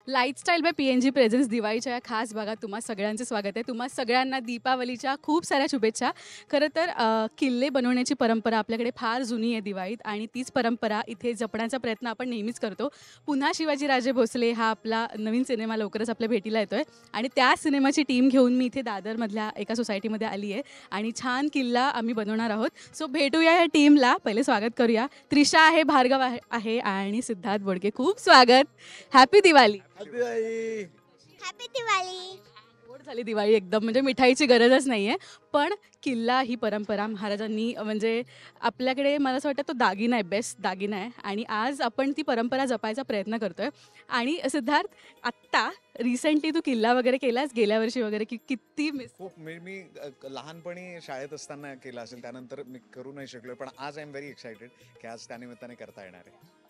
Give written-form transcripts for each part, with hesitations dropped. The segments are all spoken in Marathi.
लाईफस्टाईल बाय PNG प्रेझेन्स दिवाळीच्या या खास भागात तुम्हा सगळ्यांचं स्वागत आहे. तुम्हा सगळ्यांना दीपावलीच्या खूप साऱ्या शुभेच्छा. खरं तर किल्ले बनवण्याची परंपरा आपल्याकडे फार जुनी आहे दिवाळीत, आणि तीच परंपरा इथे जपण्याचा प्रयत्न आपण नेहमीच करतो. पुन्हा शिवाजीराजे भोसले हा आपला नवीन सिनेमा लवकरच आपल्या भेटीला येतो आहे, आणि त्या सिनेमाची टीम घेऊन मी इथे दादरमधल्या एका सोसायटीमध्ये आली आहे आणि छान किल्ला आम्ही बनवणार आहोत. सो भेटूया या टीमला. पहिले स्वागत करूया. त्रिशा आहे, भार्गव आहे आणि सिद्धार्थ बोडके. खूप स्वागत. हॅपी दिवाळी. हॅपी दिवाळी. गोड झाली दिवाळी एकदम, म्हणजे मिठाईची गरजच नाही आहे. पण किल्ला ही परंपरा महाराजांनी, म्हणजे आपल्याकडे मला असं वाटतं तो दागिना आहे, बेस्ट दागिना आहे, आणि आज आपण ती परंपरा जपायचा प्रयत्न करतो आहे. आणि सिद्धार्थ, आत्ता रिसेंटली तू किल्ला वगैरे केलास गेल्या वर्षी वगैरे, की किती मिस? खूप मी लहानपणी शाळेत असताना केला असेल, त्यानंतर मी करू नाही शकलो, पण आज आय एम व्हेरी एक्सायटेड की आज त्यानिमित्ताने करता येणार आहे.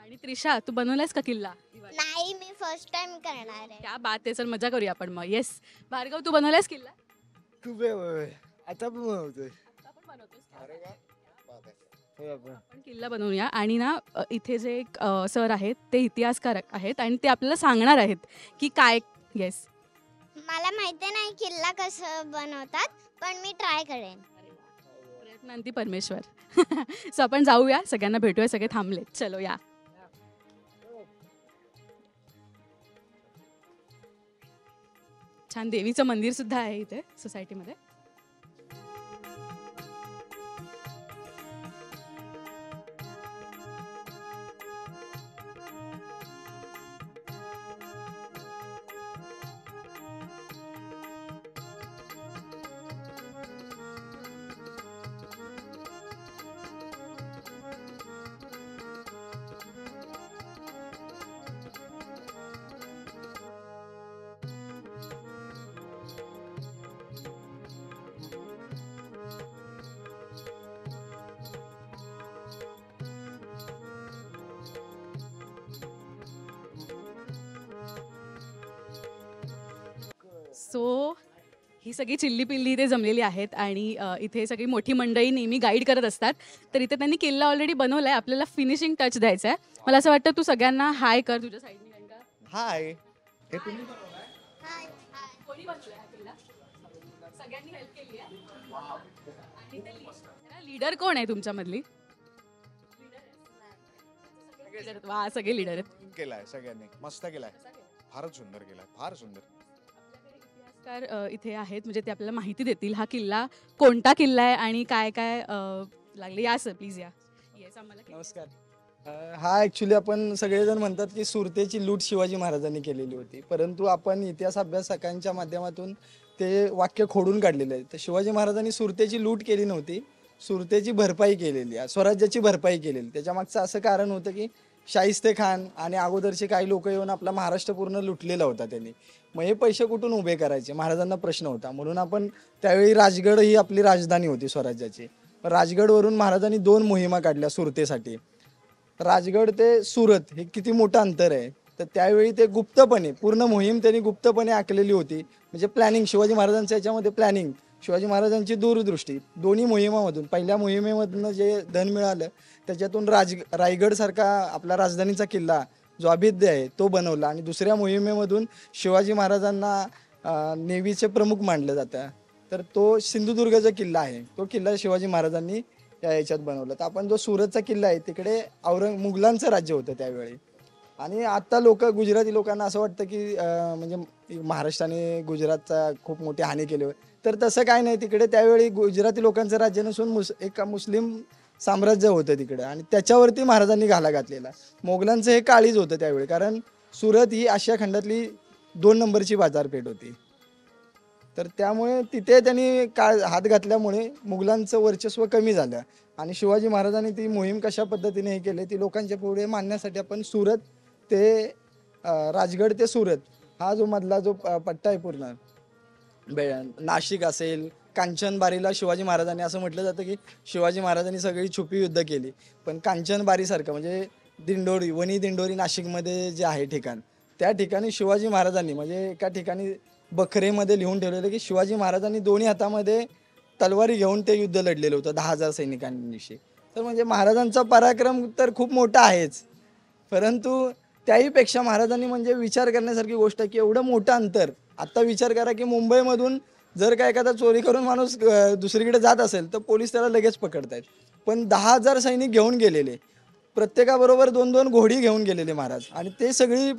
आणि त्रिशा, तू बनवलायस का किल्ला? नाही, मी फर्स्ट टाइम करणार आहे. क्या बात आहे. सर मजा करूया आपण मग. येस भार्गव, तू बनवलायस किल्ला? खूप आता पण बनवतोय. आपण किल्ला बनवूया. आणि ना इथे जे एक सर आहेत ते इतिहासकार आहेत, आणि ते आपल्याला सांगणार आहेत की काय. येस, मला माहिती नाही किल्ला कसं बनवतात, पण मी ट्राय करेन. प्रयत्नांती परमेश्वर. सो आपण जाऊया, सगळ्यांना भेटूया. सगळे थांबले, चलो या. छान देवीचं मंदिर सुद्धा आहे इथे सोसायटीमध्ये. सो ही सगळी चिल्ली पिल्ली इथे जमलेली आहेत, आणि इथे सगळी मोठी मंडळी नेहमी गाईड करत असतात. तर इथे त्यांनी किल्ला ऑलरेडी बनवला आहे, आपल्याला फिनिशिंग टच द्यायचा आहे. मला असं वाटतं तू सगळ्यांना हाय कर तुझ्या साईडने. हाय, हे तुम्ही कोणी बनवलाय हा किल्ला? सगळ्यांनी हेल्प केली आहे. आणि लीडर कोण आहे तुमच्यामधली? वा, सगळे लीडर आहेत. केलाय सगळ्यांनी, मस्त केलाय, फारच सुंदर केलाय, फार सुंदर. इथे आहेत, म्हणजे ते आपल्याला माहिती देतील हा किल्ला कोणता किल्ला आहे आणि काय काय लागले. या सर, प्लीज या. येस, आम्हाला नमस्कार. हा ॲक्च्युली आपण सगळेजण म्हणतात की सुरतेची लूट शिवाजी महाराजांनी केलेली होती, परंतु आपण इतिहास अभ्यासकांच्या माध्यमातून ते वाक्य खोडून काढलेलं आहे. तर शिवाजी महाराजांनी सुरतेची लूट केली नव्हती, सुरतेची भरपाई केलेली आहे, स्वराज्याची भरपाई केलेली. त्याच्यामागचं असं कारण होतं की शाहिस्ते खान आणि अगोदरचे काही लोक येऊन आपला महाराष्ट्र पूर्ण लुटलेला होता त्यांनी. मग हे पैसे कुठून उभे करायचे, महाराजांना प्रश्न होता. म्हणून आपण त्यावेळी राजगड ही आपली राजधानी होती स्वराज्याची. राजगडवरून महाराजांनी 2 मोहिमा काढल्या सुरतेसाठी. राजगड ते सुरत हे किती मोठं अंतर आहे, तर त्यावेळी ते गुप्तपणे पूर्ण मोहीम त्यांनी गुप्तपणे आखलेली होती. म्हणजे प्लॅनिंग, शिवाजी महाराजांच्या याच्यामध्ये प्लॅनिंग, शिवाजी महाराजांची दूरदृष्टी. दोन्ही मोहिमामधून, पहिल्या मोहिमेमधनं जे धन मिळालं त्याच्यातून रायगडसारखा आपला राजधानीचा किल्ला जो अभेद्य आहे तो बनवला, आणि दुसऱ्या मोहिमेमधून शिवाजी महाराजांना नेव्हीचे प्रमुख मानलं जातं. तर तो सिंधुदुर्गचा किल्ला आहे, तो किल्ला शिवाजी महाराजांनी या याच्यात बनवला. तर आपण जो सुरतचा किल्ला आहे तिकडे मुघलांचं राज्य होतं त्यावेळी. आणि आता गुजराती लोकांना असं वाटतं की म्हणजे महाराष्ट्राने गुजरातचा खूप मोठी हानी केली, तर तसं काय नाही. तिकडे त्यावेळी गुजराती लोकांचं राज्य नसून एक मुस्लिम साम्राज्य होतं तिकडे, आणि त्याच्यावरती महाराजांनी घाला घातलेला. मोगलांचं हे काळीज होतं त्यावेळी, कारण सुरत ही आशिया खंडातली 2 नंबरची बाजारपेठ होती. तर त्यामुळे तिथे त्यांनी हात घातल्यामुळे मुघलांचं वर्चस्व कमी झालं, आणि शिवाजी महाराजांनी ती मोहीम कशा पद्धतीने हे केली ती लोकांच्या पुढे मांडण्यासाठी आपण सुरत ते राजगड ते सुरत हा जो मधला जो पट्टा आहे पूर्ण, नाशिक असेल, कांचनबारीला शिवाजी महाराजांनी असं म्हटलं जातं की शिवाजी महाराजांनी सगळी छुपी युद्ध केली, पण कांचनबारीसारखं म्हणजे दिंडोरी, वणी दिंडोरी नाशिकमध्ये जे आहे ठिकाण, त्या ठिकाणी शिवाजी महाराजांनी म्हणजे एका ठिकाणी बखरेमध्ये लिहून ठेवलेलं की शिवाजी महाराजांनी दोन्ही हातामध्ये तलवारी घेऊन ते युद्ध लढलेलं होतं 10,000 सैनिकांविषयी. तर म्हणजे महाराजांचा पराक्रम तर खूप मोठा आहेच, परंतु त्याहीपेक्षा महाराजांनी म्हणजे विचार करण्यासारखी गोष्ट आहे की एवढं मोठं अंतर. आत्ता विचार करा की मुंबईमधून जर का एखादा चोरी करून माणूस दुसरीकडे जात असेल तर पोलीस त्याला लगेच पकडतायत, पण 10,000 सैनिक घेऊन गेलेले, प्रत्येकाबरोबर 2-2 घोडी घेऊन गेलेले महाराज. आणि ते सगळी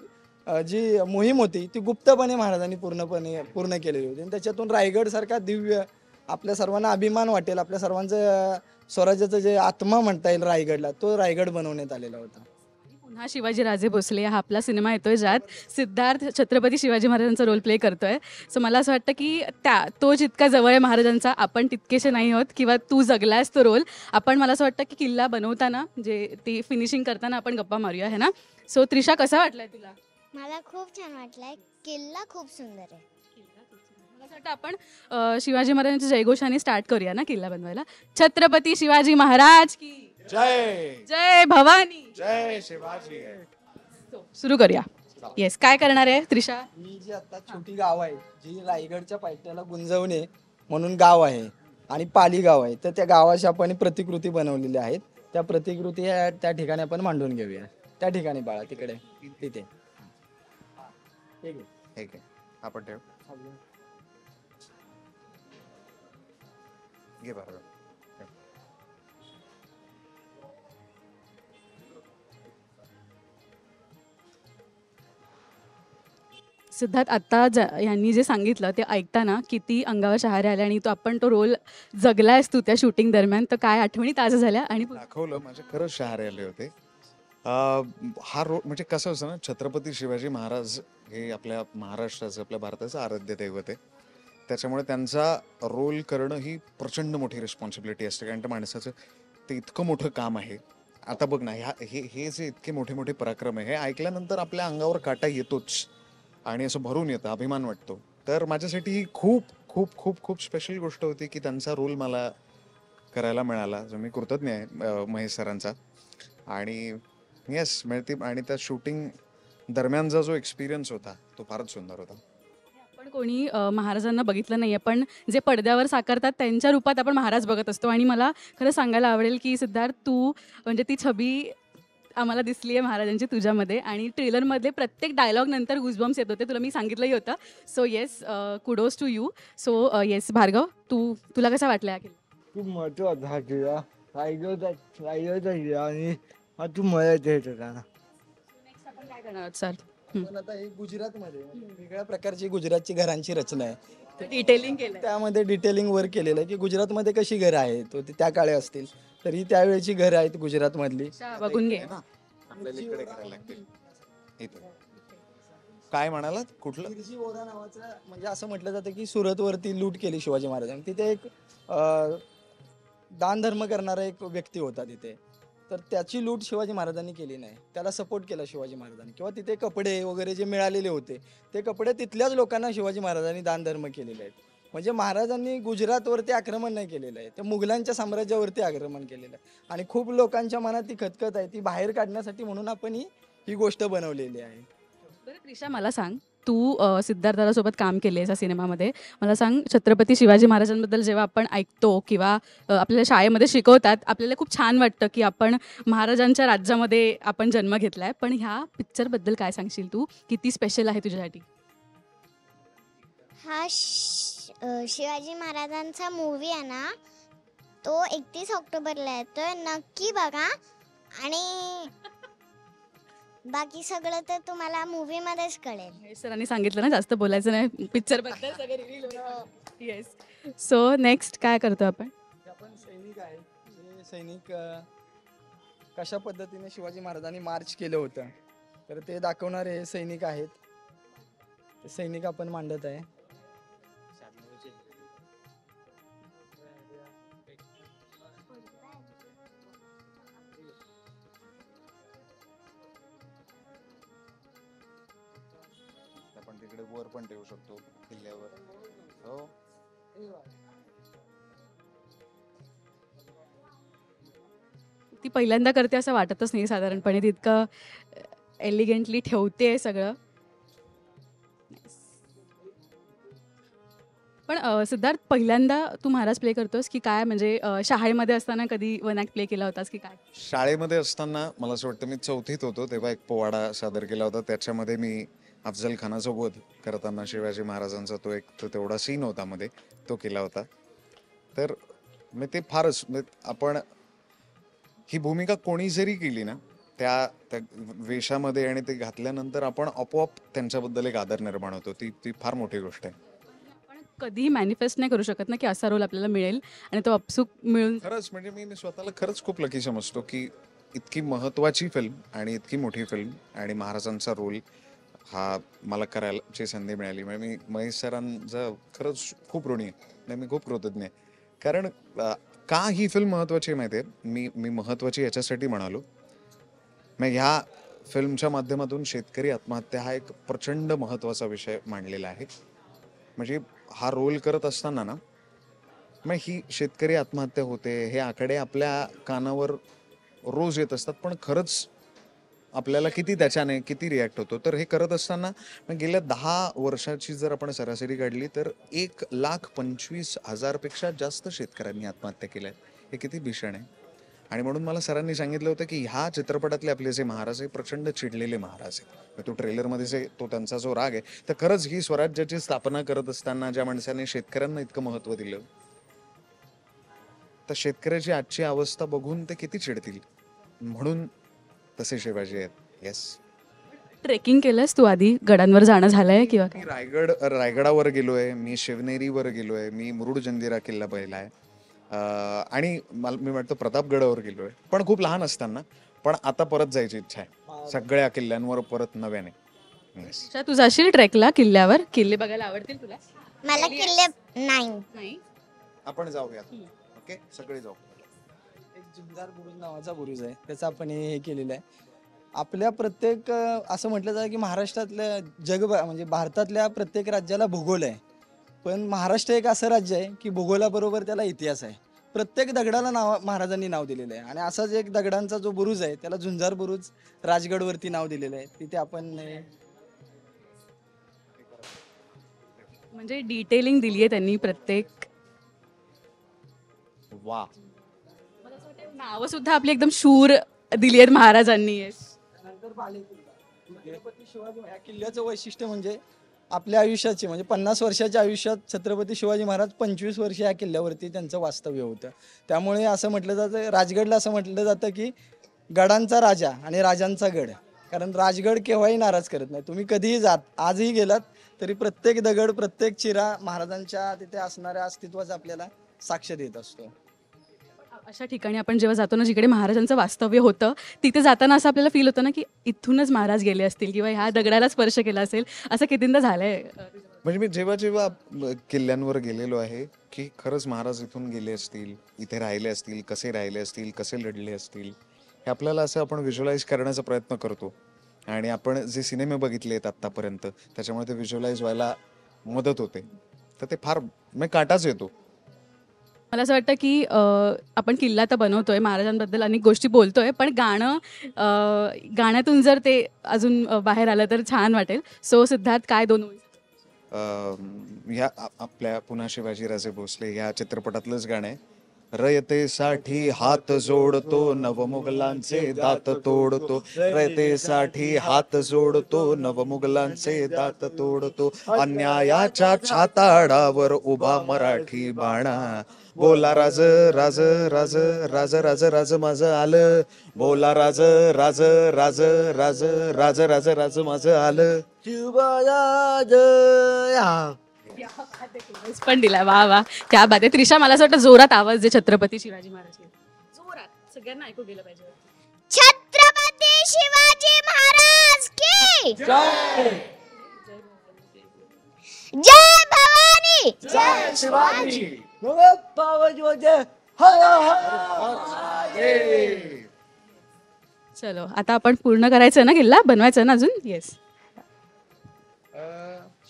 जी मोहीम होती ती गुप्तपणे महाराजांनी पूर्ण केलेली होती. आणि त्याच्यातून रायगडसारखा दिव्य, आपल्या सर्वांना अभिमान वाटेल, आपल्या सर्वांचं स्वराज्याचं जे आत्मा म्हणता येईल रायगडला, तो रायगड बनवण्यात आलेला होता. पुन्हा शिवाजी राजे भोसले हा आपला सिनेमा येतोय ज्यात सिद्धार्थ छत्रपती शिवाजी महाराजांचा रोल प्ले करतोय. सो मला असं वाटतं की तो जितका जवळ आहे महाराजांचा, आपण तितकेसे नाही आहोत, किंवा तू जगलायस तो रोल. आपण, मला असं वाटतं की किल्ला बनवताना जे ती फिनिशिंग करताना आपण गप्पा मारूया, है ना. सो त्रिशा, कसा वाटलाय तुला? मला खूप छान वाटलंय. किल्ला खूप सुंदर आहे. मला असं वाटतं आपण शिवाजी महाराजांच्या जयघोषाने स्टार्ट करूया ना किल्ला बनवायला. छत्रपती शिवाजी महाराज की जय जय भवानी. जय शिवाजी. सुरू करूया. येस, काय करणार आहे त्रिशा? ही जी आता छोटी गाव आहे, जी रायगडच्या पायथ्याला गुंजवणे म्हणून गाव आहे आणि पाली गाव आहे, तर त्या गावाची आपण प्रतिकृती बनवलेली आहेत. त्या प्रतिकृती त्या ठिकाणी आपण मांडून घेऊया. त्या ठिकाणी बाळा, तिकडे तिथे. ठीक आहे. ठीक आहे, आपण ठेव. घे बरोबर. सिद्धार्थ, आत्ता यांनी जे सांगितलं ते ऐकताना किती अंगावर शहारे आले, आणि आपण तो रोल जगलायस तू त्या शूटिंग दरम्यान, तर काय आठवणी ताज्या झाल्या? आणि दाखवलं, माझे खरंच शहारे आले होते. हा रोल म्हणजे कसं असतं ना, छत्रपती शिवाजी महाराज हे आपल्या महाराष्ट्राचं, आपल्या भारताचं आराध्य दैवत आहे. त्याच्यामुळे त्यांचा रोल करणं ही प्रचंड मोठी रिस्पॉन्सिबिलिटी असते, कारण त्या माणसाचं ते इतकं मोठं काम आहे. आता बघ ना, हे जे इतके मोठे मोठे पराक्रम आहे, हे ऐकल्यानंतर आपल्या अंगावर काटा येतोच आणि असं भरून येतं, अभिमान वाटतो. तर माझ्यासाठी ही खूप खूप खूप खूप स्पेशल गोष्ट होती की त्यांचा रोल मला करायला मिळाला, जो मी कृतज्ञ आहे महेश सरांचा. आणि येस, मिळते. आणि त्या शूटिंग दरम्यानचा जो एक्सपिरियन्स होता तो फारच सुंदर होता. आपण कोणी महाराजांना बघितलं नाही आहे, पण जे पडद्यावर साकारतात त्यांच्या रूपात आपण महाराज बघत असतो. आणि मला खरं सांगायला आवडेल की सिद्धार्थ, तू म्हणजे ती छबी आम्हाला दिसली आहे महाराजांची तुझ्यामध्ये, आणि ट्रेलरमधले प्रत्येक डायलॉग नंतर गुजबम्स येत होते, तुला मी सांगितलंही होतं. So yes, kudos to you. So yes Bhargav, तुला कसं वाटलं या किल्ला? खूप महत्त्वाचा हा किल्ला रायगडचा किल्ला, आणि हा तू मला देत होता ना. नेक्स्ट आपण काय करणार आहोत सर? पण आता हे गुजरातमध्ये वेगळ्या प्रकारची गुजरातची घरांची रचना आहे. डिटेलिंग केलं. त्यामध्ये डिटेलिंग वर्क केलेलं आहे की गुजरातमध्ये कशी घरं आहेत, तो त्या काळे असतील तर ही त्यावेळेची घरं आहेत गुजरातमधली. बघून घे. आपल्याला इकडे करायला लागतील. इथे काय म्हणालात? कुठलं? गिरजी वोरा नावाचं, म्हणजे असं म्हटलं जातं की सुरतवरती लूट केली शिवाजी महाराजांनी. तिथे एक दानधर्म करणारा एक व्यक्ती होता तिथे, तर त्याची लूट शिवाजी महाराजांनी केली नाही, त्याला सपोर्ट केला शिवाजी महाराजांनी. किंवा तिथे कपडे वगैरे जे मिळालेले होते ते कपडे तिथल्याच लोकांना शिवाजी महाराजांनी दानधर्म केलेले आहेत. म्हणजे महाराजांनी गुजरातवरती आक्रमण नाही केलेलं आहे, ते मुघलांच्या साम्राज्यावरती आक्रमण केलेलं आहे. आणि खूप लोकांच्या मनात ती खतखत आहे, ती बाहेर काढण्यासाठी म्हणून आपण ही गोष्ट बनवलेली आहे. बरं त्रिशा, मला सांग, तू सिद्धार्थासोबत काम केलेस या सिनेमामध्ये. मला सांग, छत्रपती शिवाजी महाराजांबद्दल जेव्हा आपण ऐकतो किंवा आपल्याला शाळेमध्ये शिकवतात, आपल्याला खूप छान वाटतं की आपण महाराजांच्या राज्यामध्ये आपण जन्म घेतला आहे. पण ह्या पिक्चरबद्दल काय सांगशील तू? किती स्पेशल आहे तुझ्यासाठी? हा शिवाजी महाराजांचा मूवी आहे ना, तो 31 ऑक्टोबरला येतोय. नक्की बघा. आणि बाकी सगळं तर तुम्हाला मूवी मध्येच कळेल. सरांनी सांगितलं ना जास्त बोलायचं नाही पिक्चरबद्दल, सगळं रिव्हील होईल. येस. सो नेक्स्ट काय करतो आपण? आपण सैनिक आहे, जे सैनिक कशा पद्धतीने शिवाजी महाराजांनी मार्च केलं होतं तर ते दाखवणारे हे सैनिक आहेत. ते सैनिक आपण मांडत आहे. आपण तिकडे वर पण ठेवू शकतो किल्ल्यावर. हो, ती पहिल्यांदा करते असं वाटतच नाही साधारणपणे, तितकं एलिगंटली ठेवते सगळं. पण पण सिद्धार्थ पहिल्यांदा तू महाराज प्ले करतोस की काय म्हणजे शाळेमध्ये असताना कधी वन ॲक्ट प्ले केला होतास की काय? शाळेमध्ये असताना मला असं वाटतं मी 4थीत होतो तेव्हा एक पोवाडा सादर केला होता. त्याच्यामध्ये मी अफजल खानाचा वध करताना शिवाजी महाराजांचा तो एक तो तेवढा सीन होता मध्ये, तो केला होता. तर मग ते फारच आपण ही भूमिका कोणी जरी केली ना त्या त्या वेशामध्ये आणि ते घातल्यानंतर आपण आपोआप त्यांच्याबद्दल एक आदर निर्माण होतो. ती ती फार मोठी गोष्ट आहे. आपण कधी मॅनिफेस्ट नाही करू शकत ना की असा रोल आपल्याला मिळेल आणि तो अपसूक मिळून. खरंच म्हणजे मी स्वतःला खरंच खूप लकी समजतो की इतकी महत्वाची फिल्म आणि इतकी मोठी फिल्म आणि महाराजांचा रोल हा मला करायची संधी मिळाली. म्हणजे मी महेश सरांचं खरंच खूप ऋणी आहे. नाही, मी खूप कृतज्ञ आहे. कारण का ही फिल्म महत्वाची आहे माहिती आहे? मी महत्वाची याच्यासाठी म्हणालो, मग ह्या फिल्मच्या माध्यमातून शेतकरी आत्महत्या हा एक प्रचंड महत्वाचा विषय मांडलेला आहे. म्हणजे हा रोल करत असताना ना मग ही शेतकरी आत्महत्या होते हे आकडे आपल्या कानावर रोज येत असतात, पण खरंच आपल्याला किती त्याच्याने किती रिॲक्ट होतो. तर हे करत असताना मग गेल्या 10 वर्षाची जर आपण सरासरी काढली तर 1,25,000 पेक्षा जास्त शेतकऱ्यांनी आत्महत्या केल्या आहेत. हे किती भीषण आहे. आणि म्हणून मला सरांनी सांगितलं होतं की ह्या चित्रपटातले आपले जे महाराज आहे प्रचंड चिडलेले महाराज आहेत. तो ट्रेलरमध्ये जे तो त्यांचा जो राग आहे, तर खरंच ही स्वराज्याची स्थापना करत असताना ज्या माणसाने शेतकऱ्यांना इतकं महत्त्व दिलं, तर शेतकऱ्याची आजची अवस्था बघून ते किती चिडतील. म्हणून तसे शिवाजी आहेत. येस. ट्रेकिंग केलंस तू आधी? गडांवर जाणं झालंय किंवा मी काय? रायगडावर गेलोय, मी शिवनेरीवर गेलोय, मी मुरुड जंजिरा किल्ला पाहिलाय, आणि मी म्हणतो प्रतापगडावर गेलोय, पण खूप लहान असताना. पण आता परत जायची इच्छा आहे सगळ्या किल्ल्यांवर परत नव्याने. Yes. अच्छा, तू जाशील ट्रेकला किल्ल्यावर? किल्ले बघायला आवडतील तुला? मला किल्ले नाही. नाही. आपण जाऊयात. ओके, सगळे जाऊ. एक जुमदार बुरुज नावाचा बुरुज आहे, त्याचं आपण हे केलेलं आहे. आपल्या प्रत्येक असं म्हटलं जातं की महाराष्ट्रातल्या म्हणजे भारतातल्या प्रत्येक राज्याला भूगोल आहे, पण महाराष्ट्र एक असं राज्य आहे की भूगोलाबरोबर त्याला इतिहास आहे. प्रत्येक दगडाला महाराजांनी नाव दिलेलं आहे आणि असाच एक दगडांचा जो बुरुज आहे त्याला झुंजार बुरुज राजगडवरती नाव दिलेलं आहे. तिथे आपण म्हणजे डिटेलिंग दिली आहे त्यांनी प्रत्येक. वा. नावं सुद्धा आपली एकदम शूर दिली आहेत महाराजांनी. नंतर छत्रपती शिवाजी या किल्ल्याचं वैशिष्ट्य म्हणजे आपल्या आयुष्याचे म्हणजे 50 वर्षाच्या आयुष्यात छत्रपती शिवाजी महाराज 25 वर्ष या किल्ल्यावरती त्यांचं वास्तव्य होतं. त्यामुळे असं म्हटलं जातं, राजगडला असं म्हटलं जातं की गडांचा राजा आणि राजांचा गड. कारण राजगड केव्हाही नाराज करत नाही. तुम्ही कधीही जात, आजही गेलात तरी प्रत्येक दगड प्रत्येक चिरा महाराजांच्या तिथे असणाऱ्या अस्तित्वाचा आपल्याला साक्ष देत असतो. अशा ठिकाणी आपण जेव्हा जातो ना जिकडे महाराजांचं वास्तव्य होतं, तिथे जाताना असं आपल्याला फील होतं ना की इथूनच महाराज गेले असतील किंवा ह्या दगडाला स्पर्श केला असेल. असं कितींदा झालंय? म्हणजे मी जेव्हा जेव्हा किल्ल्यांवर गेलेलो आहे की खरंच महाराज इथून गेले असतील, इथे राहिले असतील, कसे राहिले असतील, कसे लढले असतील, हे आपल्याला असं आपण व्हिज्युअलाइज करण्याचा प्रयत्न करतो. आणि आपण जे सिनेमे बघितले आहेत आत्तापर्यंत त्याच्यामुळे ते व्हिज्युअलाइज व्हायला मदत होते. तर ते फार काटाच येतो. मला असं वाटतं की आपण किल्ला तर बनवतोय, महाराजांबद्दल अनेक गोष्टी बोलतोय, पण गाण्यातून जर ते अजून बाहेर आलं तर छान वाटेल. सो सिद्धार्थ, काय 2 ओळी? ह्या आपल्या पुन्हा शिवाजीराजे भोसले ह्या चित्रपटातलंच गाणं आहे. रयतेसाठी हात जोडतो, नवमुघलांचे दात तोडतो. रयतेसाठी हात जोडतो, नवमुघलांचे दात तोडतो. अन्यायाच्या छाताडावर उभा मराठी बाणा. बोला राज राज राज राज राज राज माझं आलं. बोला राज राज राज राज राज राज राज माझं आलं. शिवराज पण दिला. वा वा, क्या बात आहे. त्रिशा, मला असं वाटतं जोरात आवाज दे छत्रपती शिवाजी महाराज. जोरात सगळ्यांना ऐकू गेलं पाहिजे. छत्रपती शिवाजी महाराज की जय भवानी, जय शिवाजी. चलो, आता आपण पूर्ण करायचं ना, किल्ला बनवायचं ना अजून. येस.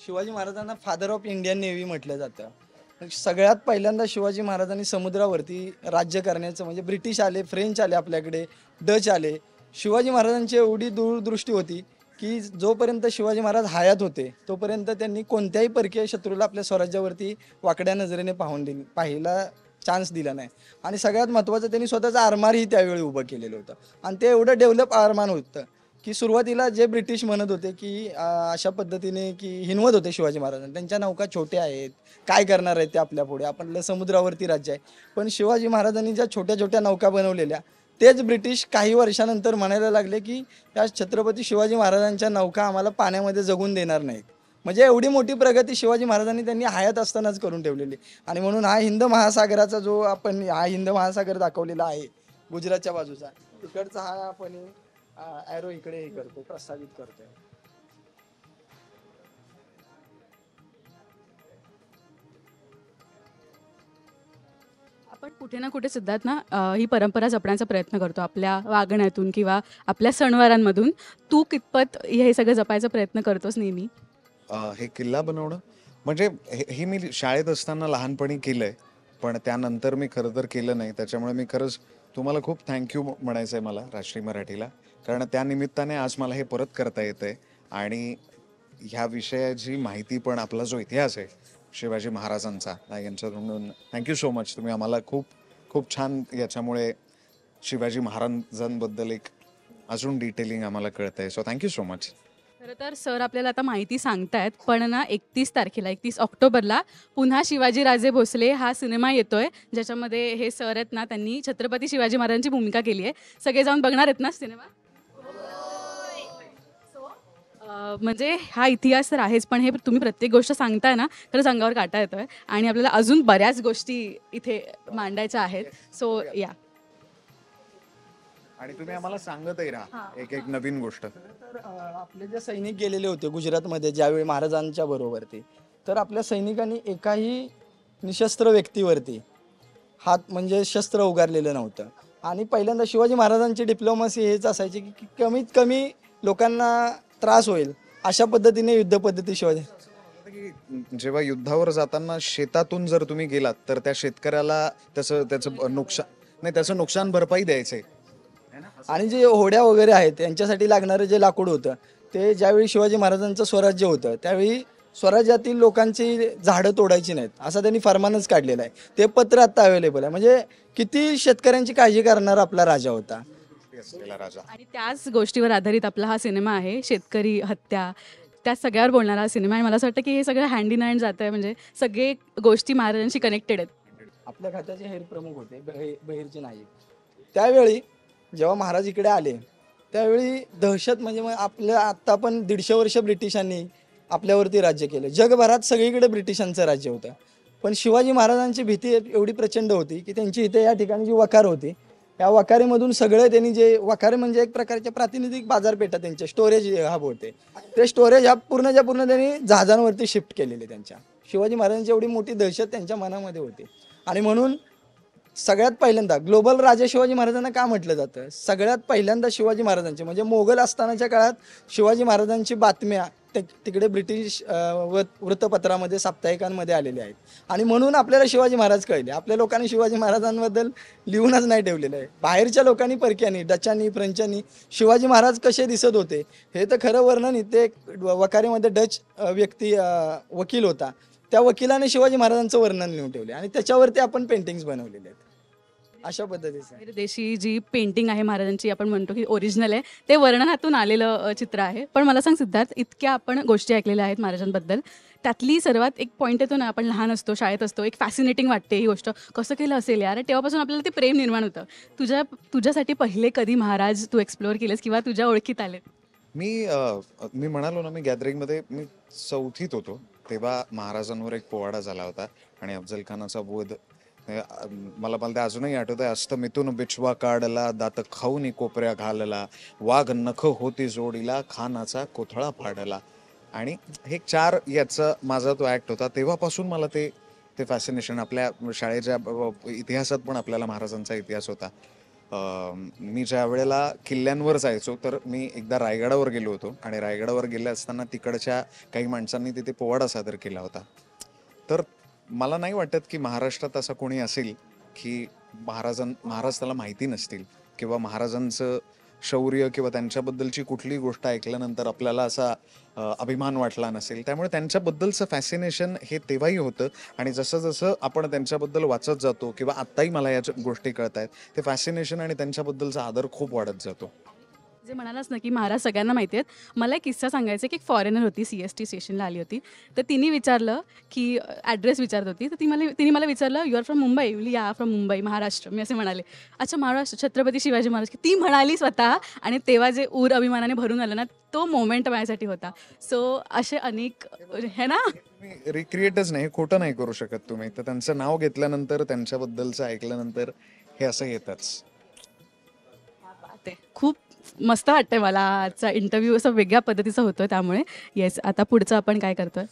शिवाजी महाराजांना फादर ऑफ इंडियन नेव्ही म्हटलं जातं. सगळ्यात पहिल्यांदा शिवाजी महाराजांनी समुद्रावरती राज्य करण्याचं म्हणजे ब्रिटिश आले, फ्रेंच आले आपल्याकडे, डच आले. शिवाजी महाराजांची एवढी दूरदृष्टी होती की जोपर्यंत शिवाजी महाराज हयात होते तोपर्यंत त्यांनी कोणत्याही परकीय शत्रूला आपल्या स्वराज्यावरती वाकड्या नजरेने पाहिला चान्स दिला नाही. आणि सगळ्यात महत्त्वाचं त्यांनी स्वतःचं आरमारही त्यावेळी उभं केलेलं होतं आणि ते एवढं डेव्हलप आरमान होतं की सुरुवातीला जे ब्रिटिश म्हणत होते की अशा पद्धतीने की हिनवत होते शिवाजी महाराजांना, त्यांच्या नौका छोट्या आहेत, काय करणार आहेत ते आपल्या पुढे, आपलं समुद्रावरती राज्य आहे. पण शिवाजी महाराजांनी ज्या छोट्या छोट्या नौका बनवलेल्या तेच ब्रिटिश काही वर्षानंतर म्हणायला लागले की या छत्रपती शिवाजी महाराजांच्या नौका आम्हाला पाण्यामध्ये जगून देणार नाहीत. म्हणजे एवढी मोठी प्रगती शिवाजी महाराजांनी त्यांनी हयात असतानाच करून ठेवलेली. आणि म्हणून हा हिंद महासागराचा जो आपण हा हिंद महासागर दाखवलेला आहे गुजरातच्या बाजूचा, तिकडचा हा आपण ॲरो इकडे हे करतो, प्रस्तावित करतोय. आपण कुठे ना कुठे सिद्धार्थ ना ही परंपरा जपण्याचा प्रयत्न करतो आपल्या वागण्यातून किंवा आपल्या सणवारांमधून. तू कितपत हे सगळं जपायचा प्रयत्न करतोस नेहमी? हे किल्ला बनवणं म्हणजे हे मी शाळेत असताना लहानपणी केलंय, पण त्यानंतर मी खरं तर केलं नाही. त्याच्यामुळे मी खरंच तुम्हाला खूप थँक्यू म्हणायचं आहे मला राष्ट्रीय मराठीला, कारण त्या निमित्ताने आज मला हे परत करता येतंय. आणि ह्या विषयाची माहिती पण आपला जो इतिहास आहे शिवाजी महाराजांचा यांच्याकडून थँक्यू सो मच. तुम्ही आम्हाला खूप खूप छान याच्यामुळे शिवाजी महाराजांबद्दल एक अजून डिटेलिंग आम्हाला कळतंय. So thank you so much. खरं तर सर आपल्याला आता माहिती सांगतायत, पण ना 31 ऑक्टोबरला पुन्हा शिवाजी राजे भोसले हा सिनेमा येतोय, ज्याच्यामध्ये हे सर आहेत ना, त्यांनी छत्रपती शिवाजी महाराजांची भूमिका केली आहे. सगळे जाऊन बघणार आहेत ना सिनेमा? म्हणजे हा इतिहास तर आहेच, पण हे तुम्ही प्रत्येक गोष्ट सांगताय ना, खरंच अंगावर काटा येतोय आणि आपल्याला अजून बऱ्याच गोष्टी इथे मांडायच्या आहेत. सो या आणि तुम्ही आम्हाला सांगतही राहा एक एक नवीन गोष्ट. तर आपले जे सैनिक गेलेले होते गुजरातमध्ये ज्यावेळी महाराजांच्या बरोबरती, तर आपल्या सैनिकांनी एकाही निशस्त्र व्यक्तीवरती हात म्हणजे शस्त्र उगारलेलं नव्हतं. आणि पहिल्यांदा शिवाजी महाराजांची डिप्लोमसी हेच असायची की कमीत कमी लोकांना त्रास होईल अशा पद्धतीने युद्ध पद्धती शिवाजी. जेव्हा युद्धावर जाताना शेतातून जर तुम्ही गेलात तर त्या शेतकऱ्याला त्याचं नुकसान भरपाई द्यायचंय. आणि जे होड्या वगैरे आहेत यांच्यासाठी लागणारं जे लाकूड होतं ते ज्यावेळी शिवाजी महाराजांचं स्वराज्य होतं त्यावेळी स्वराज्यातील लोकांची झाडं तोडायची नाहीत असा त्यांनी फरमानच काढलेला आहे. ते पत्र आता अवेलेबल आहे. म्हणजे किती शेतकऱ्यांची काळजी करणारा आपला राजा होता. आणि त्याच गोष्टीवर आधारित आपला हा सिनेमा आहे, शेतकरी हत्या, त्या सगळ्यावर बोलणारा हा सिनेमा आहे. मला असं वाटतं की हे सगळं हँड इन हँड जातं आहे, म्हणजे सगळे गोष्टी महाराजांशी कनेक्टेड आहेत. आपल्या खात्याचे हेर प्रमुख होते बहिरचे नाईक. त्यावेळी जेव्हा महाराज इकडे आले त्यावेळी दहशत म्हणजे मग आपल्या आत्ता पण 150 वर्ष ब्रिटिशांनी आपल्यावरती राज्य केलं. जगभरात सगळीकडे ब्रिटिशांचं राज्य होतं. पण शिवाजी महाराजांची भीती एवढी प्रचंड होती की त्यांची इथे या ठिकाणी जी वखार होती या वखारीमधून सगळं त्यांनी जे वखारी म्हणजे एक प्रकारच्या प्रातिनिधिक बाजारपेठा त्यांचे स्टोरेज हब होते ते स्टोरेज हब पूर्णच्या पूर्ण त्यांनी जहाजांवरती शिफ्ट केलेले. त्यांच्या शिवाजी महाराजांची एवढी मोठी दहशत त्यांच्या मनामध्ये होती. आणि म्हणून सगळ्यात पहिल्यांदा ग्लोबल राजा शिवाजी महाराजांना का म्हटलं जातं, सगळ्यात पहिल्यांदा शिवाजी महाराजांचे म्हणजे मोगल असतानाच्या काळात शिवाजी महाराजांची बातम्या तिकडे ब्रिटिश वृत्तपत्रामध्ये साप्ताहिकांमध्ये आलेल्या आहेत. आणि म्हणून आपल्याला शिवाजी महाराज कळले. आपल्या लोकांनी शिवाजी महाराजांबद्दल लिहूनच नाही ठेवलेलं आहे. बाहेरच्या लोकांनी परक्यांनी डचांनी फ्रेंचांनी शिवाजी महाराज कसे दिसत होते हे तर खरं वर्णन इथे वखारीमध्ये डच व्यक्ती वकील होता त्या वकिलाने शिवाजी महाराजांचं वर्णन लिहून ठेवले आणि त्याच्यावरती आपण पेंटिंग्स बनवलेले आहेत. अशा पद्धतीचं देशी जी पेंटिंग आहे महाराजांची आपण म्हणतो की ओरिजिनल आहे, ते वर्णनातून आलेलं चित्र आहे. पण मला सांग सिद्धार्थ, इतक्या आपण गोष्टी ऐकलेल्या आहेत महाराजांबद्दल, त्यातली सर्वात एक पॉईंट येतो ना, आपण लहान असतो शाळेत असतो, एक फॅसिनेटिंग वाटते ही गोष्ट, कसं केलं असेल यार, तेव्हापासून आपल्याला ते प्रेम निर्माण होतं. तुझ्यासाठी पहिले कधी महाराज तू एक्सप्लोअर केलेस किंवा तुझ्या ओळखीत आले? मी म्हणालो ना, मी गॅदरिंगमध्ये मी 4थीत होतो तेव्हा महाराजांवर एक पोवाडा झाला होता आणि अफजल खानाचा वध. मला ते अजूनही आठवत आहे. अस्तमितून बिछवा काढला, दात खाऊनी कोपऱ्या घालला, वाघ नख होती जोडीला, खानाचा कोथळा फाडला. आणि हे 4 याचा माझा तो ॲक्ट होता. तेव्हापासून मला ते फॅसिनेशन, आपल्या शाळेच्या इतिहासात पण आपल्याला महाराजांचा इतिहास होता. मी ज्या वेळेला किल्ल्यांवर जायचो तर मी एकदा रायगडावर गेलो होतो आणि रायगडावर गेले असताना तिकडच्या काही माणसांनी तिथे पोवाडा सादर केला होता. तर मला नाही वाटत की महाराष्ट्रात असं कोणी असेल की महाराज त्याला माहिती नसतील किंवा महाराजांचं शौर्य किंवा त्यांच्याबद्दलची कुठलीही गोष्ट ऐकल्यानंतर आपल्याला असा अभिमान वाटला नसेल. त्यामुळे त्यांच्याबद्दलचं फॅसिनेशन हे तेव्हाही होतं आणि जसं जसं आपण त्यांच्याबद्दल वाचत जातो किंवा आत्ताही मला या गोष्टी कळत आहेत, ते फॅसिनेशन आणि त्यांच्याबद्दलचा आदर खूप वाढत जातो. जे म्हणालास ना की महाराज सगळ्यांना माहिती आहेत. मला एक किस्सा सांगायचा की एक फॉरेनर होती, CST स्टेशनला आली होती. तर तिने विचारलं की ॲड्रेस विचारत होती. तर तिने मला विचारलं, यू आर फ्रॉम मुंबई? म्हणली या फ्रॉम मुंबई, महाराष्ट्र. मी असे म्हणाले, अच्छा महाराष्ट्र, छत्रपती शिवाजी महाराज. की ती म्हणाली स्वतः आणि तेव्हा जे ऊर अभिमानाने भरून आलं ना, तो मोमेंट माझ्यासाठी होता. सो असे अनेक है ना. तुम्ही रिक्रिएटच नाही, खोटं नाही करू शकत तुम्ही. तर त्यांचं नाव घेतल्यानंतर, त्यांच्याबद्दलचं ऐकल्यानंतर हे असं येतच. ते खूप मस्त वाटतंय मला. आजचा इंटरव्ह्यू असा वेगळ्या पद्धतीचा होतोय. त्यामुळे येस, आता पुढचं आपण काय करतोय?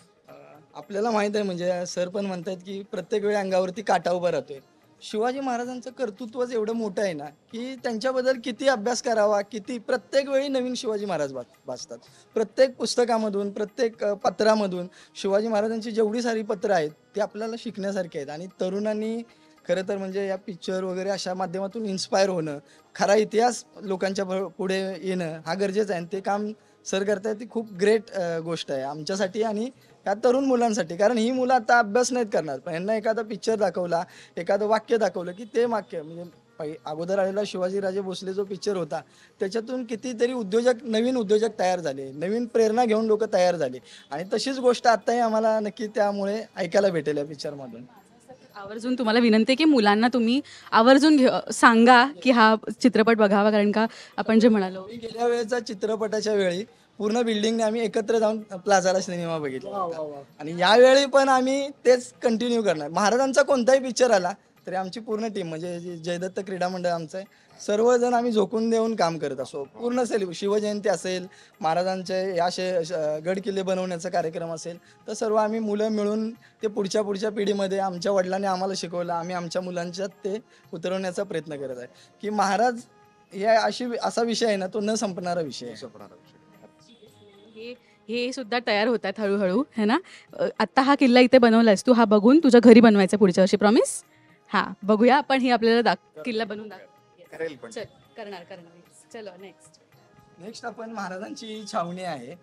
आपल्याला माहित आहे म्हणजे सर पण म्हणतात की प्रत्येक वेळी अंगावरती काटा उभा राहतोय. शिवाजी महाराजांचं कर्तृत्वच एवढं मोठं आहे ना की त्यांच्याबद्दल किती अभ्यास करावा, किती प्रत्येक वेळी नवीन शिवाजी महाराज वाचतात. प्रत्येक पुस्तकामधून, प्रत्येक पत्रामधून शिवाजी महाराजांची जेवढी सारी पत्र आहेत ती आपल्याला शिकण्यासारखी आहेत. आणि तरुणांनी खरं तर म्हणजे या पिक्चर वगैरे अशा माध्यमातून इन्स्पायर होणं, खरा इतिहास लोकांच्या पुढे येणं हा गरजेचं आहे. आणि ते काम सर करतायत, ती खूप ग्रेट गोष्ट आहे आमच्यासाठी आणि या तरुण मुलांसाठी. कारण ही मुलं आता अभ्यास नाहीत करणार, पण यांना एखादा पिक्चर दाखवला, एखादं वाक्य दाखवलं की ते वाक्य म्हणजे अगोदर आलेला शिवाजीराजे भोसले जो पिक्चर होता त्याच्यातून कितीतरी उद्योजक, नवीन उद्योजक तयार झाले, नवीन प्रेरणा घेऊन लोक तयार झाले. आणि तशीच गोष्ट आत्ताही आम्हाला नक्की त्यामुळे ऐकायला भेटेल या पिक्चरमधून. आवर्जून तुम्हाला विनंती आहे की मुलांना तुम्ही आवर्जून सांगा की हा चित्रपट बघावा. कारण का आपण जे म्हणालो, मी गेल्या वेळेचा चित्रपटाच्या वेळी पूर्ण बिल्डिंगने आम्ही एकत्र जाऊन प्लाझाला सिनेमा बघितला होता. आणि यावेळी पण आम्ही तेच कंटिन्यू करणार. महाराजांचा कोणताही पिक्चर आला तरी आमची पूर्ण टीम म्हणजे जयदत्त क्रीडा मंडळ आमचं आहे, सर्वजण आम्ही झोकून देऊन काम करत असो. पूर्ण शिवजयंती असेल, महाराजांचे असे गड किल्ले बनवण्याचा कार्यक्रम असेल, तर सर्व आम्ही मुलं मिळून ते पुढच्या पिढीमध्ये आमच्या वडिलांनी आम्हाला शिकवलं, आम्ही आमच्या मुलांच्यात ते उतरवण्याचा प्रयत्न करत आहे. की महाराज हे असा विषय आहे ना, तो न संपणारा विषय आहे. हे हे सुद्धा तयार होत आहेत हळूहळू, है ना. आत्ता हा किल्ला इथे बनवलायस तू, हा बघून तुझ्या घरी बनवायचा पुढच्या वर्षी, प्रॉमिस? हां, बघूया आपण. ही आपल्याला किल्ला बनवून करेल पण. चल, करणार. चलो नेक्स्ट आपण महाराजांची छावणी आहे.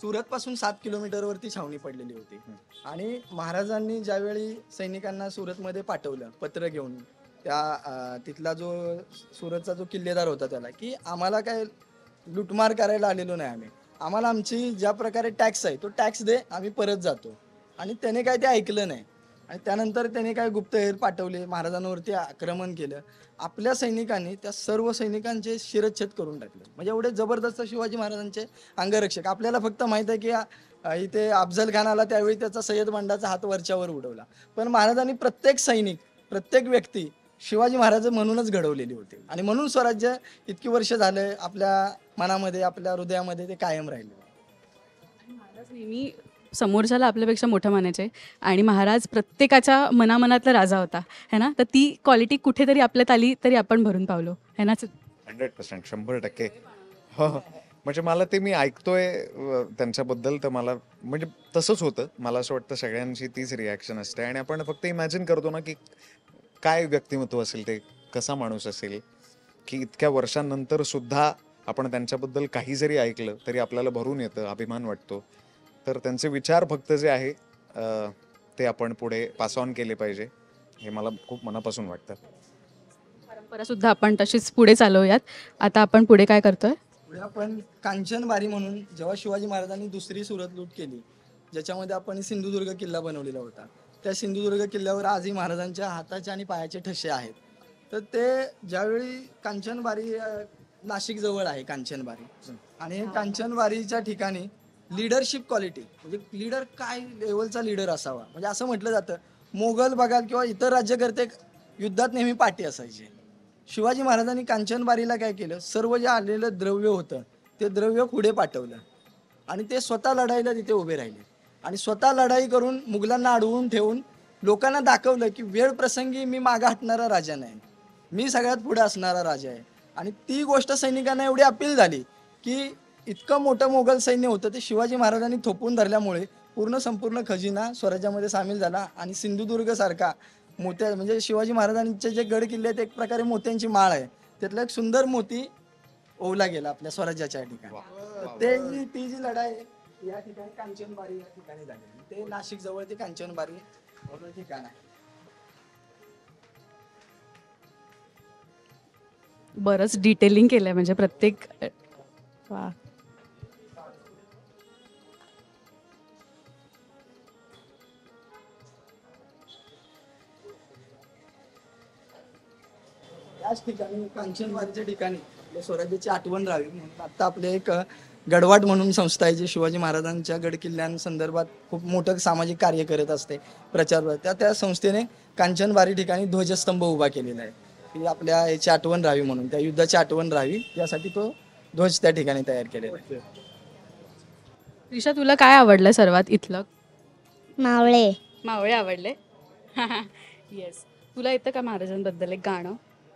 सुरत पासून 7 किलोमीटरवरती छावणी पडलेली होती. आणि महाराजांनी ज्यावेळी सैनिकांना सुरतमध्ये पाठवलं पत्र घेऊन, तिथला जो सुरतचा जो किल्लेदार होता त्याला की आम्हाला काय लुटमार करायला आलेलो नाही, आम्हाला आमची ज्या प्रकारे टॅक्स आहे तो टॅक्स दे, आम्ही परत जातो. आणि त्याने काय ते ऐकलं नाही. आणि त्यानंतर त्याने काय गुप्तहेर पाठवले, महाराजांवरती आक्रमण केलं. आपल्या सैनिकांनी त्या सर्व सैनिकांचे शिरच्छेद करून टाकले. म्हणजे एवढे जबरदस्त शिवाजी महाराजांचे अंगरक्षक. आपल्याला फक्त माहीत आहे की इथे अफजल खान आला त्यावेळी त्याचा सय्यद बंडाचा हात वरच्यावर उडवला. पण महाराजांनी प्रत्येक सैनिक, प्रत्येक व्यक्ती शिवाजी महाराज म्हणूनच घडवलेली होती. आणि म्हणून स्वराज्य इतकी वर्ष झालं आपल्या मनामध्ये, आपल्या हृदयामध्ये ते कायम राहिले. महाराज नेहमी समोरच्याला आपल्यापेक्षा मोठं मानायचे आणि महाराज प्रत्येकाच्या मनामनातला राजा होता, है ना. तर ती क्वालिटी कुठेतरी आपल्यात आली तरी आपण भरून पावलो, है ना. 100%, 100%. हो. म्हणजे मला ते मी ऐकतोय त्यांच्याबद्दल, तर मला म्हणजे तसंच होतं. मला असं वाटतं सगळ्यांची तीच रिॲक्शन असते. आणि आपण फक्त इमॅजिन करतो ना की काय व्यक्तिमत्व असेल, ते कसा माणूस असेल, की इतक्या वर्षांनंतर सुद्धा आपण त्यांच्याबद्दल काही जरी ऐकलं तरी आपल्याला भरून येतं, अभिमान वाटतो. तर त्यांचे विचार फक्त जे आहे ते आपण पुढे पास ऑन केले पाहिजे, हे मला खूप मनापासून वाटतं. परंपरा सुद्धा आपण तशीच पुढे चालवूयात. आता आपण पुढे काय करतोय? पुढे आपण कांचनबारी म्हणून, जेव्हा शिवाजी महाराजांनी दुसरी सुरत लूट केली, ज्याच्यामध्ये आपण सिंधुदुर्ग किल्ला बनवलेला होता, त्या सिंधुदुर्ग किल्ल्यावर आजही महाराजांच्या हाताचे आणि पायाचे ठसे आहेत. तर ते ज्यावेळी कांचनबारी नाशिक जवळ आहे कांचनबारी, आणि कांचनबारीच्या ठिकाणी लीडरशिप क्वालिटी म्हणजे लीडर काय लेवलचा लीडर असावा, म्हणजे असं म्हटलं जातं मोगल बघाल किंवा इतर राज्यकर्ते युद्धात नेहमी पाठी असायचे. शिवाजी महाराजांनी कांचनबारीला काय केलं, सर्व जे आलेलं द्रव्य होतं ते द्रव्य पुढे पाठवलं आणि ते स्वतः लढाईला तिथे उभे राहिले. आणि स्वतः लढाई करून मुघलांना अडवून ठेवून लोकांना दाखवलं की वेळ प्रसंगी मी मागं हटणारा राजा नाही, मी सगळ्यात पुढे असणारा राजा आहे. आणि ती गोष्ट सैनिकांना एवढी अपील झाली की इतकं मोठं मोगल सैन्य होतं ते शिवाजी महाराजांनी थोपून धरल्यामुळे संपूर्ण खजिना स्वराज्यामध्ये सामील झाला. आणि सिंधुदुर्ग सारखा मोत्या म्हणजे शिवाजी महाराजांचे जे गड किल्ले आहेत एक प्रकारे मोत्यांची माळ आहे, त्यातला एक सुंदर मोती ओवला गेला आपल्या स्वराज्याच्या ठिकाणी. तर ती जी लढाई या ठिकाणी कांचनबारी या ठिकाणी झाली. ते नाशिक जवळ ते कांचनबारी ठिकाण आहे. बरंच डिटेलिंग केलंय म्हणजे प्रत्येक वा. याच ठिकाणी कांचनबारीच्या ठिकाणी आपल्या स्वराज्याची आठवण राहावी म्हणून आता आपले एक गडवाट म्हणून संस्था आहे जी शिवाजी महाराजांच्या गड किल्ल्यांसंदर्भात खूप मोठं सामाजिक कार्य करत असते, प्रचार. त्या संस्थेने कांचनबारी ठिकाणी ध्वजस्तंभ उभा केलेला आहे की आपल्या याची आठवण राहावी म्हणून, त्या युद्धाची आठवण राहावी यासाठी तो ध्वज त्या ठिकाणी तयार केलेला आहे. त्रिशा, तुला काय आवडलं सर्वात इथलं? मावळे. मावळे आवडले. येस. तुला येतं का महाराजांबद्दल एक गाणं?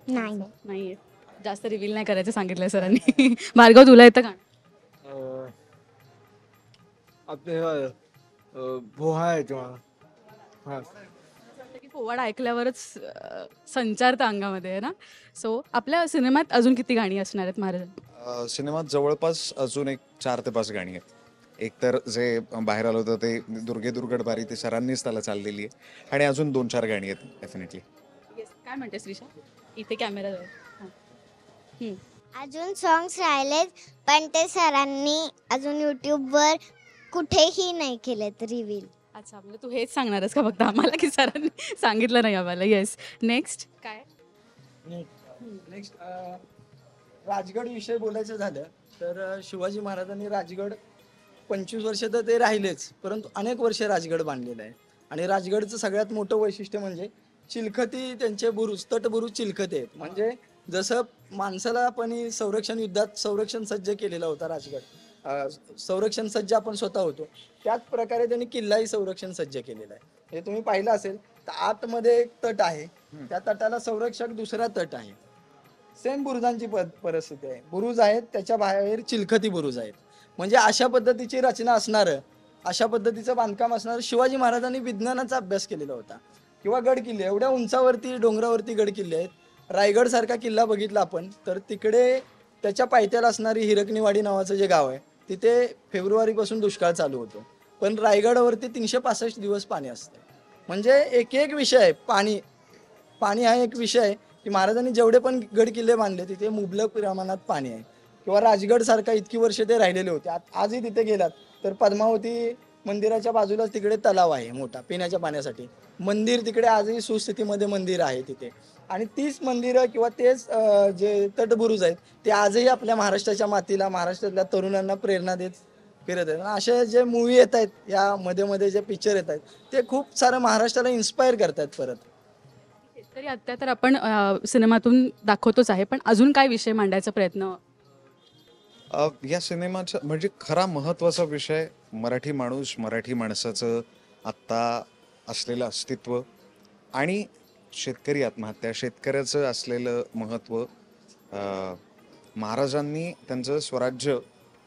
नाही. नाही येत. जास्त रिव्हील नाही करायचं सांगितलंय सरांनी. भार्गव, तुला येतं गाणं? आपले पोहा आहे तुम्हाला. हां. वाटतं की पोवाडा ऐकल्यावरच संचारतं अंगामध्ये आहे ना. सो आपल्या सिनेमात अजून किती गाणी असणार आहेत महाराजांची? सिनेमात जवळपास अजून एक 4 ते 5 गाणी आहेत. एक तर जे बाहेर आलं होतं ते दुर्गे दुर्गड बारी, ते सरांनीच त्याला चाललेली आहे. आणि अजून 2-4 गाणी आहेत डेफिनेटली. येस. काय म्हणतेस त्रिशा? इथे कॅमेरा जवळ. अजून सॉंग्स राहिलेत पण ते सरांनी अजून यूट्यूबवर कुठेही नाही केलेत रिव्हील. अच्छा, म्हणजे तू हेच सांगणारच का फक्त आम्हाला, की सरांनी सांगितलं नाही आम्हाला? येस. नेक्स्ट काय? नेक्स्ट राजगड विषय बोलायचं झालं तर शिवाजी महाराजांनी राजगड 25 वर्ष तर ते राहिलेच, परंतु अनेक वर्ष राजगड बांधलेलं आहे. आणि राजगडचं सगळ्यात मोठं वैशिष्ट्य म्हणजे चिलखती, त्यांचे बुरुज, तटबुरुज चिलखती आहेत. म्हणजे जसं माणसाला आपण संरक्षण युद्धात संरक्षण सज्ज केलेला होता राजगड, संरक्षण सज्ज आपण स्वतः होतो, त्याच प्रकारे त्यांनी किल्लाही संरक्षण सज्ज केलेला आहे. हे तुम्ही पाहिलं असेल तर आतमध्ये एक तट आहे, त्या तटाला संरक्षक दुसरा तट आहे. सेम बुरुजांची परिस्थिती आहे. बुरुज आहेत, त्याच्या बाहेर चिलखती बुरुज आहेत. म्हणजे अशा पद्धतीची रचना असणारं, अशा पद्धतीचं बांधकाम असणारं शिवाजी महाराजांनी विज्ञानाचा अभ्यास केलेला होता. किंवा गड किल्ले, एवढ्या उंचावरती डोंगरावरती गड किल्ले आहेत. रायगड सारखा किल्ला बघितला आपण तर तिकडे त्याच्या पायथ्याला असणारी हिरकणीवाडी नावाचं जे गाव आहे तिथे फेब्रुवारीपासून दुष्काळ चालू होतो, पण रायगडावरती 365 दिवस पाणी असतं. म्हणजे एक एक विषय आहे, पाणी हा एक विषय आहे की महाराजांनी जेवढे पण गड किल्ले बांधले तिथे मुबलक प्रमाणात पाणी आहे. किंवा राजगड सारखा इतकी वर्ष ते राहिलेले होते. आजही तिथे गेलात तर पद्मावती मंदिराच्या बाजूलाच तिकडे तलाव आहे मोठा पिण्याच्या पाण्यासाठी. मंदिर तिकडे आजही सुस्थितीमध्ये मंदिर आहे तिथे. आणि तीच मंदिरं किंवा तेच जे तटबुरुज आहेत ते आजही आपल्या महाराष्ट्राच्या मातीला, महाराष्ट्रातल्या तरुणांना प्रेरणा देत फिरत आहेत. असे जे मूवी येत आहेत, या मध्ये जे पिक्चर येत आहेत ते खूप सारं महाराष्ट्राला इन्स्पायर करतात परत. तरी आता तर आपण सिनेमातून दाखवतोच आहे, पण अजून काय विषय मांडायचा प्रयत्न? या सिनेमाचा म्हणजे खरा महत्त्वाचा विषय मराठी माणूस, मराठी माणसाचं आत्ता असलेलं अस्तित्व आणि शेतकरी आत्महत्या, शेतकऱ्याचं असलेलं महत्त्व. महाराजांनी त्यांचं स्वराज्य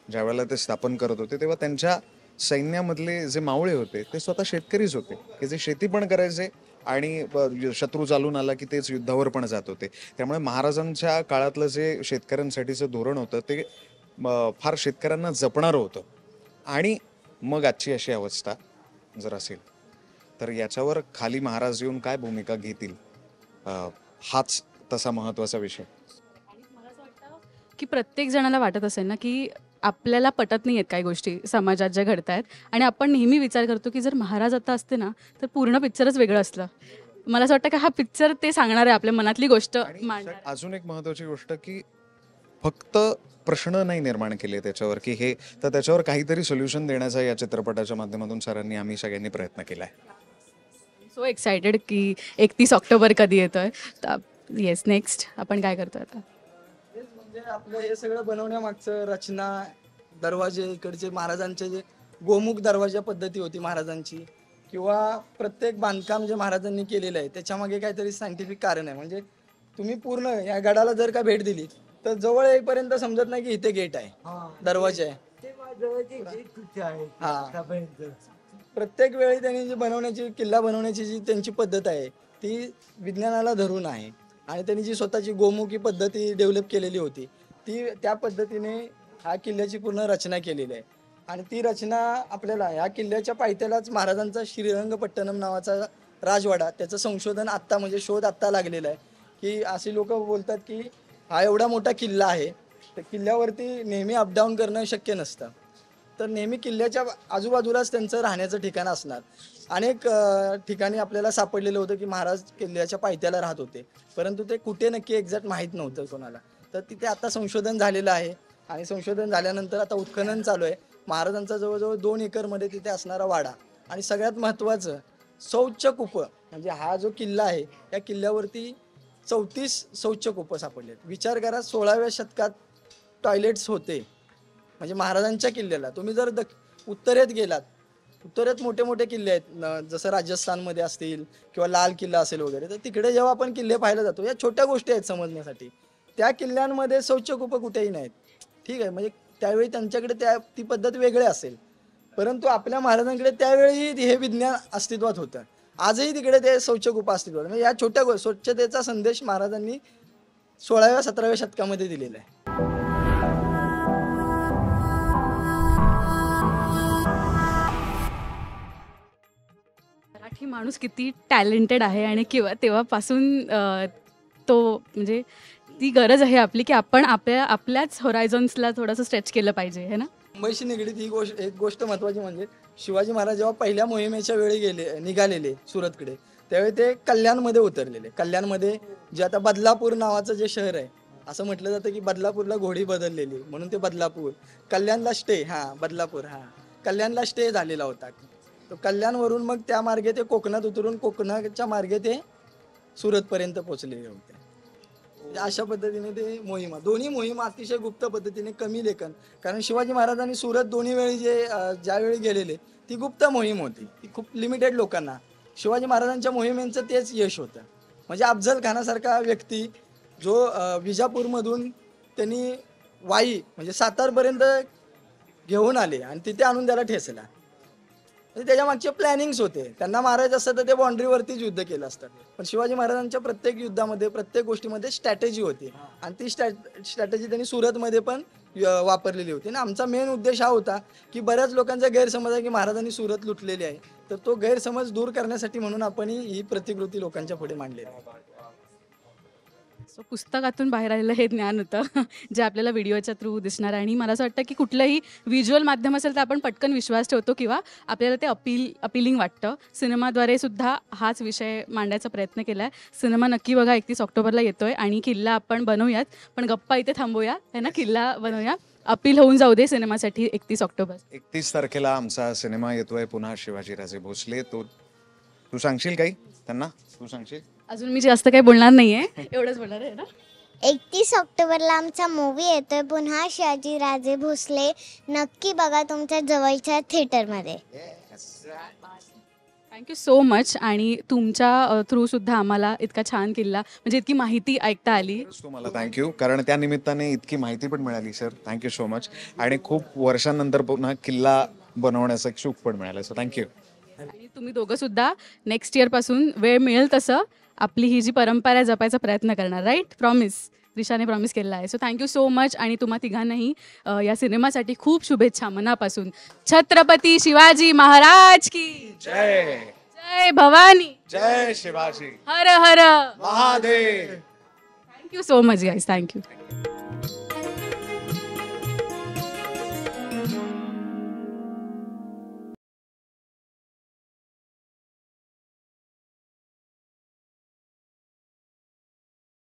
ज्यावेळेला ते स्थापन करत होते तेव्हा त्यांच्या सैन्यामधले जे मावळे होते ते स्वतः शेतकरीच होते, की जे शेती पण करायचे आणि शत्रू चालून आला की तेच युद्धावर पण जात होते. त्यामुळे महाराजांच्या काळातलं जे शेतकऱ्यांसाठीचं धोरण होतं ते फार शेतकऱ्यांना जपणारं होतं. आणि मग आजची अशी अवस्था जर असेल तर याच्यावर खाली महाराज येऊन काय भूमिका घेतील, हाच तसा महत्त्वाचा विषय. आणि मला असं वाटतं की प्रत्येक जणाला वाटत असेल ना की आपल्याला पटत नाही आहेत काही गोष्टी समाजात ज्या घडत आहेत, आणि आपण नेहमी विचार करतो की जर महाराज आता असते ना तर पूर्ण पिक्चरच वेगळं असलं. मला असं वाटतं की हा पिक्चर ते सांगणार आहे, आपल्या मनातली गोष्ट मांडणार. अजून एक महत्त्वाची गोष्ट की फक्त प्रश्न नाही निर्माण केले त्याच्यावर की हे, तर त्याच्यावर काहीतरी सोल्युशन देण्याचा या चित्रपटाच्या माध्यमातून सरांनी, आम्ही सगळ्यांनी प्रयत्न केला आहे. सो एक्सायटेड की 31 ऑक्टोबर कधी येतोय. येस. नेक्स्ट आपण काय करतोय आता? तेच म्हणजे आपलं हे सगळं बनवण्यामागचं रचना, दरवाजे इकडचे महाराजांचे जे गोमुख दरवाजा पद्धती होती महाराजांची, किंवा प्रत्येक बांधकाम जे महाराजांनी केलेलं आहे त्याच्यामागे काहीतरी सायंटिफिक कारण आहे. म्हणजे तुम्ही पूर्ण या गडाला जर का भेट दिली तर जवळ येईपर्यंत समजत नाही की इथे गेट आहे, दरवाजा आहे. प्रत्येक वेळी त्यांनी जी बनवण्याची, किल्ला बनवण्याची जी त्यांची पद्धत आहे ती विज्ञानाला धरून आहे. आणि त्यांनी जी स्वतःची गोमुखी पद्धती डेव्हलप केलेली होती त्या पद्धतीने ह्या किल्ल्याची पूर्ण रचना केलेली आहे. आणि ती रचना आपल्याला ह्या किल्ल्याच्या पायथ्यालाच महाराजांचा श्रीरंगपट्टणम नावाचा राजवाडा, त्याचं संशोधन आत्ता म्हणजे शोध आत्ता लागलेला आहे. की अशी लोक बोलतात की हा एवढा मोठा किल्ला आहे, तर किल्ल्यावरती नेहमी अपडाऊन करणं शक्य नसतं. तर नेहमी किल्ल्याच्या आजूबाजूलाच त्यांचं राहण्याचं ठिकाण असणार. अनेक ठिकाणी आपल्याला सापडलेलं होतं की महाराज किल्ल्याच्या पायथ्याला राहत होते, परंतु ते कुठे नक्की एक्झॅक्ट माहीत नव्हतं कोणाला. तर तिथे आता संशोधन झालेलं आहे आणि संशोधन झाल्यानंतर आता उत्खनन चालू आहे. महाराजांचा जवळजवळ 2 एकरमध्ये तिथे असणारा वाडा आणि सगळ्यात महत्त्वाचं शौचकूप, म्हणजे हा जो किल्ला आहे या किल्ल्यावरती 34 शौचकूपं सापडलेत. विचार करा, 16व्या शतकात टॉयलेट्स होते. म्हणजे महाराजांच्या किल्ल्याला तुम्ही जर उत्तरेत गेलात, उत्तरेत मोठे मोठे किल्ले आहेत जसं राजस्थानमध्ये असतील किंवा लाल किल्ला असेल वगैरे, तर तिकडे जेव्हा आपण किल्ले पाहायला जातो या छोट्या गोष्टी आहेत समजण्यासाठी. त्या किल्ल्यांमध्ये शौचकूपं कुठेही नाहीत. ठीक आहे, म्हणजे त्यावेळी त्यांच्याकडे ती पद्धत वेगळी असेल, परंतु आपल्या महाराजांकडे त्यावेळी हे विज्ञान अस्तित्वात होतं. आजही तिकडे ते शौचकूपं अस्तित्वात. म्हणजे या छोट्या स्वच्छतेचा संदेश महाराजांनी 16व्या-17व्या शतकामध्ये दिलेला आहे. मराठी माणूस किती टॅलेंटेड आहे आणि किंवा तेव्हापासून तो म्हणजे ती गरज आहे आपली की आपण आपल्याच होरायझन्सला थोडंसं स्ट्रेच केलं पाहिजे, है ना. मुंबईशी निगडीत एक गोष्ट महत्त्वाची म्हणजे शिवाजी महाराज जेव्हा पहिल्या मोहिमेच्या वेळी निघालेले सुरतकडे, त्यावेळी ते कल्याणमध्ये उतरलेले. कल्याणमध्ये जे आता बदलापूर नावाचं जे शहर आहे, असं म्हटलं जातं की बदलापूरला घोडी बदललेली म्हणून ते बदलापूर. कल्याणला स्टे, बदलापूर कल्याणला स्टे झालेला होता. तो कल्याणवरून मग त्या मार्गे ते कोकणात उतरून कोकणाच्या मार्गे ते सुरतपर्यंत पोहोचलेले होते. अशा पद्धतीने ते दोन्ही मोहिमा अतिशय गुप्त पद्धतीने, कमी लेखन. कारण शिवाजी महाराजांनी सुरत दोन्ही वेळी ज्यावेळी गेलेले ती गुप्त मोहीम होती, ती खूप लिमिटेड लोकांना. शिवाजी महाराजांच्या मोहिमेचं तेच यश होतं. म्हणजे अफजल खानासारखा व्यक्ती जो विजापूरमधून त्यांनी वाई म्हणजे सातारपर्यंत घेऊन आले आणि तिथे आणून त्याला ठेचला. म्हणजे त्याच्या मागचे प्लॅनिंग्स होते. त्यांना मारायचं असतं तर ते बाँड्रीवरतीच युद्ध केलं असतं. पण शिवाजी महाराजांच्या प्रत्येक युद्धामध्ये, प्रत्येक गोष्टीमध्ये स्ट्रॅटेजी होती आणि ती स्ट्रॅटेजी त्यांनी सुरतमध्ये पण वापरलेली होती. आणि आमचा मेन उद्देश हा होता की बऱ्याच लोकांचा गैरसमज आहे की महाराजांनी सुरत लुटलेली आहे, तर तो गैरसमज दूर करण्यासाठी म्हणून आपण ही प्रतिकृती लोकांच्या पुढे मांडलेली आहे. सो पुस्तकातून बाहेर आलेलं हे ज्ञान होतं जे आपल्याला व्हिडिओच्या थ्रू दिसणार आहे. आणि मला असं वाटतं की कुठलंही व्हिज्युअल माध्यम असेल तर आपण पटकन विश्वास ठेवतो किंवा आपल्याला ते अपिलिंग वाटतं. सिनेमाद्वारे सुद्धा हाच विषय मांडायचा प्रयत्न केला आहे. सिनेमा नक्की बघा, 31 ऑक्टोबरला येतोय आणि किल्ला आपण बनवूयात, पण गप्पा इथे थांबूया, है ना. किल्ला बनवूया, अपील होऊन जाऊ दे सिनेमासाठी 31 ऑक्टोबर. 31 तारखेला आमचा सिनेमा येतोय पुन्हा, शिवाजीराजे भोसले. तू सांगशील काही त्यांना? तू सांगशील? अजून मी जास्त काही बोलणार नाहीये, एवढंच बोलणार आहे ना. 31 ऑक्टोबरला आमचा मूवी येतोय पुन्हा, शिवाजीराजे भोसले. नक्की बघा तुमच्या जवळच्या थिएटरमध्ये. Thank you so much. आणि तुमच्या थ्रू सुद्धा आम्हाला इतका छान किल्ला म्हणजे इतकी माहिती ऐकता आली. तुम्हाला थँक्यू, कारण त्या निमित्ताने इतकी माहिती पण मिळाली सर. Thank you so much. आणि खूप वर्षांनंतर पुन्हा किल्ला बनवण्याचं एक सुख पण मिळालं, सो थँक्यू. आणि तुम्ही दोघं सुद्धा नेक्स्ट इयरपासून वेळ मिळेल तसं आपली ही जी परंपरा आहे जपायचा प्रयत्न करणार, राईट. प्रॉमिस, दिशाने प्रॉमिस केलेला आहे. So thank you so much. आणि तुम्हा तिघांनाही या सिनेमासाठी खूप शुभेच्छा मनापासून. छत्रपती शिवाजी महाराज की जय. जय भवानी, जय शिवाजी, हर हर Mahadev. Thank you so much guys, thank you.